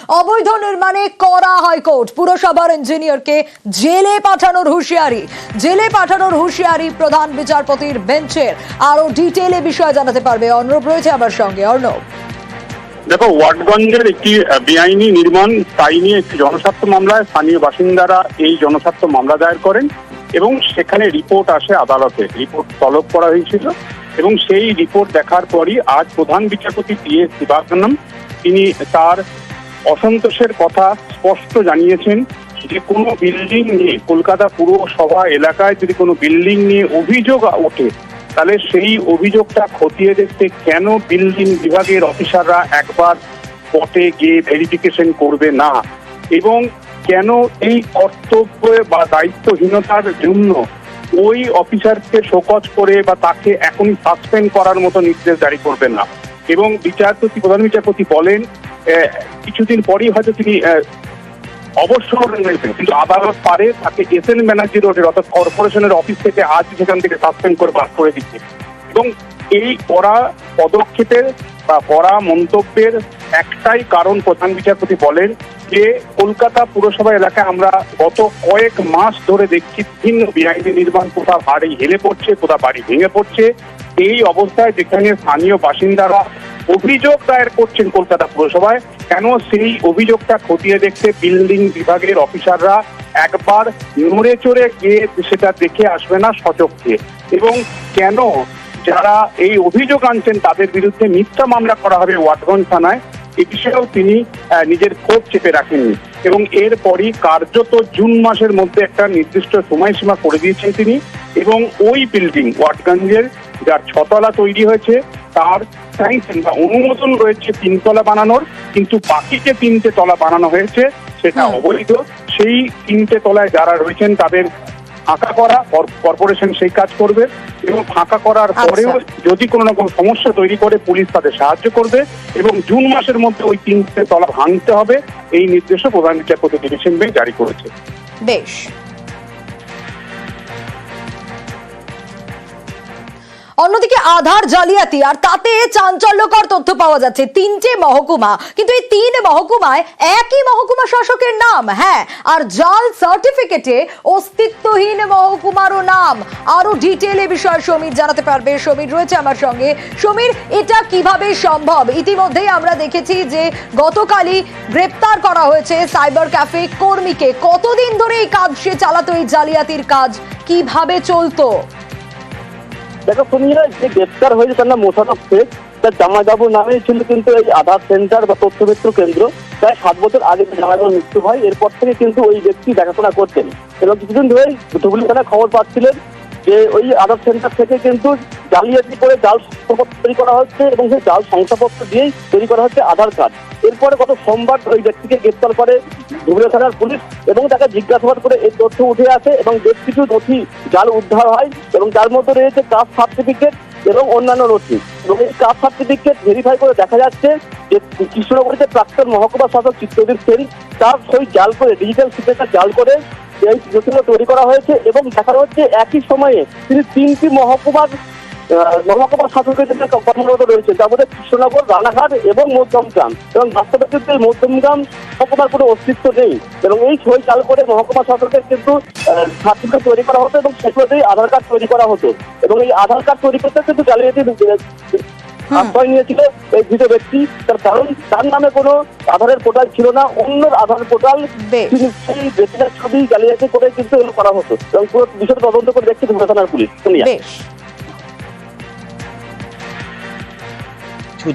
অবৈধ নির্মাণে করা হাইকোর্ট, পুরসভার ইঞ্জিনিয়ারকে জেলে পাঠানোর হুঁশিয়ারি প্রধান বিচারপতির বেঞ্চের। আরো ডিটেইলে বিষয় জানাতে পারবে অর্ণব, রয়েছে আমার সঙ্গে। অর্ণব, দেখো, ওয়াটগঞ্জের একটি বেআইনি নির্মাণ তাই নিয়ে একটি জনস্বার্থ মামলায় স্থানীয় বাসিন্দারা এই জনস্বার্থ মামলা দায়ের করেন এবং সেখানে রিপোর্ট আসে আদালতে। রিপোর্ট তলব করা হয়েছিল এবং সেই রিপোর্ট দেখার পরই আজ প্রধান বিচারপতি পি.এস. শিবাঙ্গম তিনি তার অসন্তোষের কথা স্পষ্ট জানিয়েছেন যে কোনো বিল্ডিং নিয়ে, কলকাতা পুরসভা এলাকায় যদি কোনো বিল্ডিং নিয়ে অভিযোগ ওঠে তাহলে সেই অভিযোগটা খতিয়ে দেখতে কেন বিল্ডিং বিভাগের অফিসাররা একবার স্পটে গিয়ে ভেরিফিকেশন করবে না, এবং কেন এই কর্তব্য বা দায়িত্বহীনতার জন্য ওই অফিসারকে শোকজ করে বা তাকে এখনই সাসপেন্ড করার মতো নির্দেশ জারি করবে না। এবং প্রধান বিচারপতি বলেন কিছুদিন পরই হয়তো তিনি অবসর নেবেন, কিন্তু আদালত পারে তাকে এসএন ব্যানার্জি রোডের অর্থাৎ কর্পোরেশনের অফিস থেকে আজ সেখান থেকে সাসপেন্ড করে বাদ করে দিচ্ছে। এবং এই কড়া পদক্ষেপের বা কড়া মন্তব্যের একটাই কারণ প্রধান বিচারপতি বলেন যে কলকাতা পুরসভা এলাকায় আমরা গত কয়েক মাস ধরে দেখছি বিভিন্ন বেআইনি নির্মাণ, কোথা বাড়ি হেলে পড়ছে, কোথা বাড়ি ভেঙে পড়ছে। এই অবস্থায় যেখানে স্থানীয় বাসিন্দারা অভিযোগ দায়ের করছেন কলকাতা পুরসভায়, কেন সেই অভিযোগটা খতিয়ে দেখতে বিল্ডিং বিভাগের অফিসাররা একবার নড়ে চড়ে গিয়ে সেটা দেখে আসবে না সচক্ষে, এবং কেন যারা এই অভিযোগ আনছেন তাদের বিরুদ্ধে মিথ্যা মামলা করা হবে ওয়াটগঞ্জ থানায়, এই বিষয়েও তিনি নিজের ক্ষোভ চেপে রাখেননি। এবং এরপরই কার্যত জুন মাসের মধ্যে একটা নির্দিষ্ট সময়সীমা করে দিয়েছেন তিনি, এবং ওই বিল্ডিং ওয়াটগঞ্জের যার 6 তলা তৈরি হয়েছে তার স্যাংশন বা অনুমোদন রয়েছে 3 তলা বানানোর, কিন্তু বাকি যে 3টে তলা বানানো হয়েছে সেটা অবৈধ। সেই 3টে তলায় যারা রয়েছেন তাদের ফাঁকা করা, কর্পোরেশন সেই কাজ করবে, এবং ফাঁকা করার পরেও যদি কোনো রকম সমস্যা তৈরি করে পুলিশ তাদের সাহায্য করবে, এবং জুন মাসের মধ্যে ওই 3টে তলা ভাঙতে হবে, এই নির্দেশও প্রধান বিচারপতি ডিভিশন বেঞ্চ জারি করেছে। বেশ। অন্যদিকে আধার জালিয়াতি আর তাতে চাঞ্চল্যকর তথ্য পাওয়া যাচ্ছে। 3টে মহকুমা, কিন্তু এই 3 মহকুমায় একই মহকুমা শাসকের নাম, হ্যাঁ, আর জাল সার্টিফিকেটে অস্তিত্বহীন মহকুমারও নাম। আরো ডিটেইলে বিষয় সমীর জানাতে পারবে। সমীর রয়েছে আমার সঙ্গে। সমীর, এটা কিভাবে সম্ভব? ইতিমধ্যেই আমরা দেখেছি যে গতকালই গ্রেপ্তার করা হয়েছে সাইবার ক্যাফে কর্মীকে। কতদিন ধরে এই কাজ সে চালাতো, এই জালিয়াতির কাজ কিভাবে চলতো? দেখো সোনিয়া, যে গ্রেপ্তার হয়েছে তার নাম মোশাররফ শেখ। তার জামাইবাবু নামেই ছিল কিন্তু এই আধার সেন্টার বা তথ্যমিত্র কেন্দ্র। প্রায় 7 বছর আগে জামাইবাবুর মৃত্যু হয়, এরপর থেকে কিন্তু ওই ব্যক্তি দেখাশোনা করতেন, এবং কিছুদিন ধরেই ধুবুলি থানায় খবর পাচ্ছিলেন যে ওই আধার সেন্টার থেকে কিন্তু জালিয়াতি করে জাল শংসাপত্র তৈরি করা হচ্ছে, এবং সেই জাল শংসাপত্র দিয়েই তৈরি করা হচ্ছে আধার কার্ড। এরপরে গত সোমবার ওই ব্যক্তিকে গ্রেপ্তার করে ধুবুলি থানার পুলিশ, এবং তাকে জিজ্ঞাসাবাদ করে এই তথ্য উঠে আসে, এবং বেশ কিছু নথি জাল উদ্ধার হয়, এবং তার মধ্যে রয়েছে কাস্ট সার্টিফিকেট এবং অন্যান্য নথি। এবং এই কাস্ট সার্টিফিকেট ভেরিফাই করে দেখা যাচ্ছে যে কৃষ্ণনগরীতে প্রাক্তন মহকুমা শাসক চিত্রদীপ সেন তার সই জাল করে, ডিজিটাল সিগনেচার জাল করে এই নথিগুলো তৈরি করা হয়েছে, এবং দেখা যাচ্ছে একই সময়ে তিনি 3টি মহকুমা শাসকের জন্য কর্মরত রয়েছে, যার মধ্যে কৃষ্ণনগর, রানাঘাট এবং মধ্যমগ্রাম। এবং বাস্তবে কিন্তু এই মধ্যমগ্রাম মহকুমার কোনো অস্তিত্ব নেই, এবং এই সই চাল করে মহকুমা শাসকের কিন্তু সার্টিফিকেট তৈরি করা হতো, এবং সেগুলোতেই আধার কার্ড তৈরি করা হতো। এবং এই আধার কার্ড তৈরি করতে কিন্তু জালিয়াতি আশ্রয় নিয়েছিল এই ধৃত ব্যক্তি। তার কারণ তার নামে কোনো আধারের পোর্টাল ছিল না, অন্য আধার পোর্টাল সেই ব্যক্তির ছবি জালিয়াতি করে কিন্তু এগুলো করা হতো, এবং পুরো বিষয়টা তদন্ত করে দেখছে ধুবুলি থানার পুলিশ।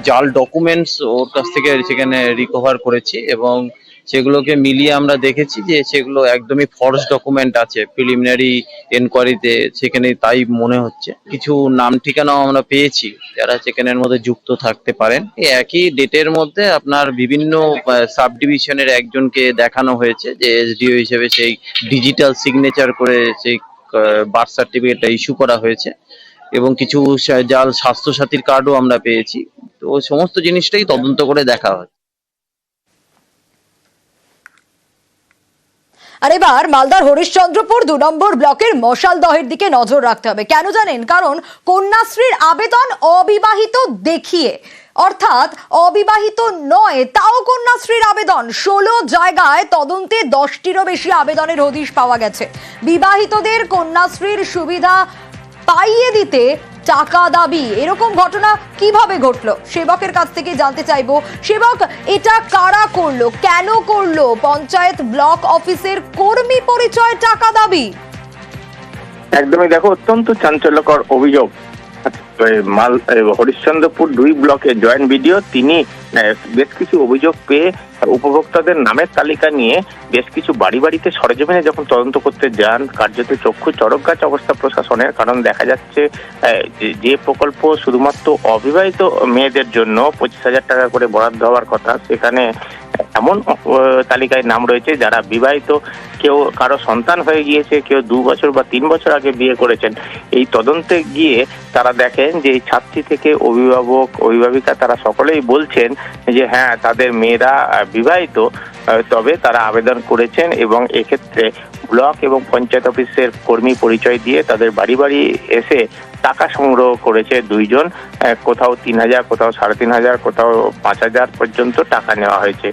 জাল ডকুমেন্টস ওর কাছ থেকে সেখানে রিকভার করেছি, এবং সেগুলোকে মিলিয়ে আমরা দেখেছি যে সেগুলো একদমই ফলস ডকুমেন্ট আছে। প্রিলিমিনারি এনকোয়ারিতে সেখানে তাই মনে হচ্ছে। কিছু নাম ঠিকানাও আমরা পেয়েছি যারা সেখানের মধ্যে যুক্ত থাকতে পারেন। একই ডেটের মধ্যে আপনার বিভিন্ন সাব ডিভিশনের একজনকে দেখানো হয়েছে যে এসডিও হিসেবে সেই ডিজিটাল সিগনেচার করে সেই বার্থ সার্টিফিকেটটা ইস্যু করা হয়েছে, এবং কিছু জাল স্বাস্থ্যসাথীর কার্ডও আমরা পেয়েছি। তো সমস্ত জিনিসটাই তদন্ত করে দেখা হয়। আর এবার মালদার হরিশ্চন্দ্রপুর 2 নম্বর ব্লকের মশালদহের দিকে নজর রাখতে হবে। কেন জানেন? কারণ কন্যাশ্রীর আবেদন অবিবাহিত দেখিয়ে অর্থাৎ অবিবাহিত নয় তাও কন্যাশ্রীর আবেদন 16 জায়গায় তদন্তে 10টিরও বেশি আবেদনের হদিশ পাওয়া গেছে। বিবাহিতদের কন্যাশ্রীর সুবিধা পাইয়ে দিতে টাকা দাবি, এরকম ঘটনা কিভাবে ঘটলো সেবকের কাছ থেকে জানতে চাইবো। সেবক, এটা কারা করলো, কেন করলো? পঞ্চায়েত ব্লক অফিসের কর্মী পরিচয় টাকা দাবি। একদমই, দেখো অত্যন্ত চাঞ্চল্যকর অভিযোগ। হরিশ্চন্দ্রপুর 2 ব্লকের জয়েন্ট বিডিও তিনি বেশ কিছু অভিযোগ পেয়ে উপভোক্তাদের নামের তালিকা নিয়ে বেশ কিছু বাড়িতে সরেজমিনে যখন তদন্ত করতে যান, কার্যত চক্ষু চড়ক গাছ অবস্থা প্রশাসনের। কারণ দেখা যাচ্ছে যে প্রকল্প শুধুমাত্র অবিবাহিত মেয়েদের জন্য 25,000 টাকা করে বরাদ্দ হওয়ার কথা, সেখানে এমন তালিকায় নাম রয়েছে যারা বিবাহিত, কেউ কারো সন্তান হয়ে গিয়েছে, কেউ 2 বছর বা 3 বছর আগে বিয়ে করেছেন। এই তদন্তে গিয়ে তারা দেখেন যে এই ছাত্রী থেকে অভিভাবক অভিভাবিকা তারা সকলেই বলছেন যে হ্যাঁ তাদের মেয়েরা বিবাহিত, তবে তারা আবেদন করেছেন এবং এক্ষেত্রে ব্লক এবং পঞ্চায়েত অফিসের কর্মী পরিচয় দিয়ে তাদের বাড়ি এসে টাকা সংগ্রহ করেছে 2 জন। কোথাও 3,000, কোথাও 3,500, কোথাও 5,000 পর্যন্ত টাকা নেওয়া হয়েছে।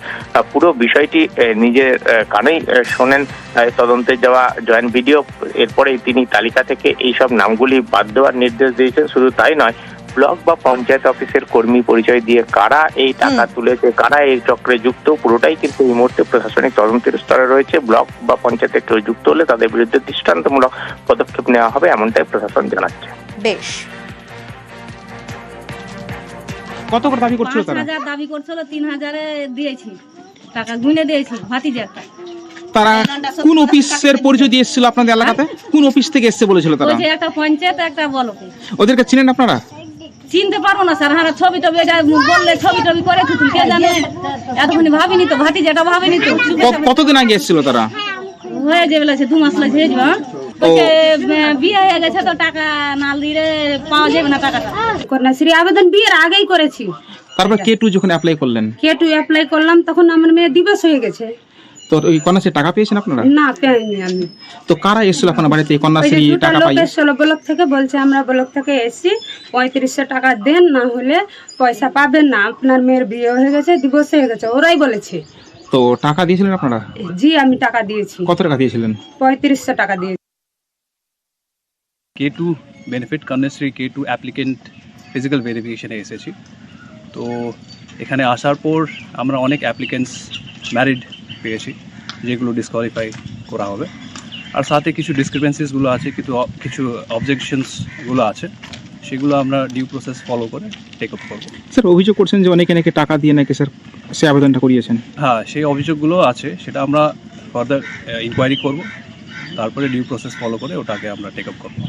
পুরো বিষয়টি নিজের কানেই শোনেন তদন্তে যাওয়া জয়েন্ট বিডিও। এরপরেই তিনি তালিকা থেকে এইসব নামগুলি বাদ দেওয়ার নির্দেশ দিয়েছেন। শুধু তাই নয়, ব্লক বা পঞ্চায়েত অফিসের কর্মী পরিচয় দিয়ে কারা এই টাকা তুলেছে, কারা এই চক্রে যুক্ত, পুরোটাই কিন্তু এই মুহূর্তে প্রশাসনিক তদন্তের স্তরে রয়েছে। ব্লক বা পঞ্চায়েতে কেউ যুক্ত হলে তাদের বিরুদ্ধে দৃষ্টান্তমূলক পদক্ষেপ নেওয়া হবে, এমনটাই প্রশাসন জানাচ্ছে। বেশ, কত করে দাবি করছিল তারা? 5,000 দাবি করছিল, 3,000 দিয়েছি, টাকা গুনে দিয়েছি ভাতিজাটা। তারা কোন অফিসের পরিচয় দিয়ে এসেছিল আপনাদের এলাকাতে? কোন অফিস থেকে এসেছে বলেছিল তারা? ওই যে একটা পঞ্চায়েত, একটা ব্লকে। ওদেরকে চিনেন আপনারা? চিনতে পারবো না স্যার, হ্যাঁ ছবি টবি এটা বললে ছবি টবি করে তুই কে জানে, এতক্ষণ ভাবিনি তো, ভাতিজাটা ভাবিনি তো। কতদিন আগে এসেছিল তারা? হয়ে যাবে লাগছে 2 মাস লাগছে, হয়ে যাবে। বিয়ে হয়ে গেছে তো টাকা না দিলে পাওয়া যাবে না টাকাটা। কন্যাশ্রী আবেদন বিয়ের আগেই করেছি। তারপর K2 যখন অ্যাপ্লাই করলেন? K2 অ্যাপ্লাই করলাম, তখন আমার মেয়ে দিবস হয়ে গেছে। তো ওই কন্যাশ্রী টাকা পেয়েছেন আপনারা? না, পাইনি আমি। তো কারা এসেছিল আপনার বাড়িতে কন্যাশ্রী টাকা পাই? 16 ব্লক থেকে বলছে, আমরা ব্লক থেকে এসেছি, 3500 টাকা দেন, না হলে পয়সা পাবেন না, আপনার মেয়ের বিয়ে হয়ে গেছে, দিবস হয়ে গেছে, ওরাই বলেছে। তো টাকা দিয়েছিলেন আপনারা? জি, আমি টাকা দিয়েছি। কত টাকা দিয়েছিলেন? 3500 টাকা দিয়েছি। K2 benefit Kanyashree K2 applicant physical ভেরিফিকেশনে এসেছি। তো এখানে আসার পর আমরা অনেক অ্যাপ্লিকেন্টস ম্যারিড পেয়েছি, যেগুলো ডিসকোয়ালিফাই করা হবে। আর সাথে কিছু ডিসক্রিপেন্সিসগুলো আছে, কিছু অবজেকশনসগুলো আছে, সেগুলো আমরা ডিউ প্রসেস ফলো করে টেক আপ করবো। স্যার অভিযোগ করছেন যে অনেকে নাকি টাকা দিয়ে নাকি স্যার সে আবেদনটা করিয়েছেন? হ্যাঁ, সেই অভিযোগগুলো আছে, সেটা আমরা ফার্দার ইনকোয়ারি করব, তারপরে ডিউ প্রসেস ফলো করে ওটাকে আমরা টেক আপ করবো।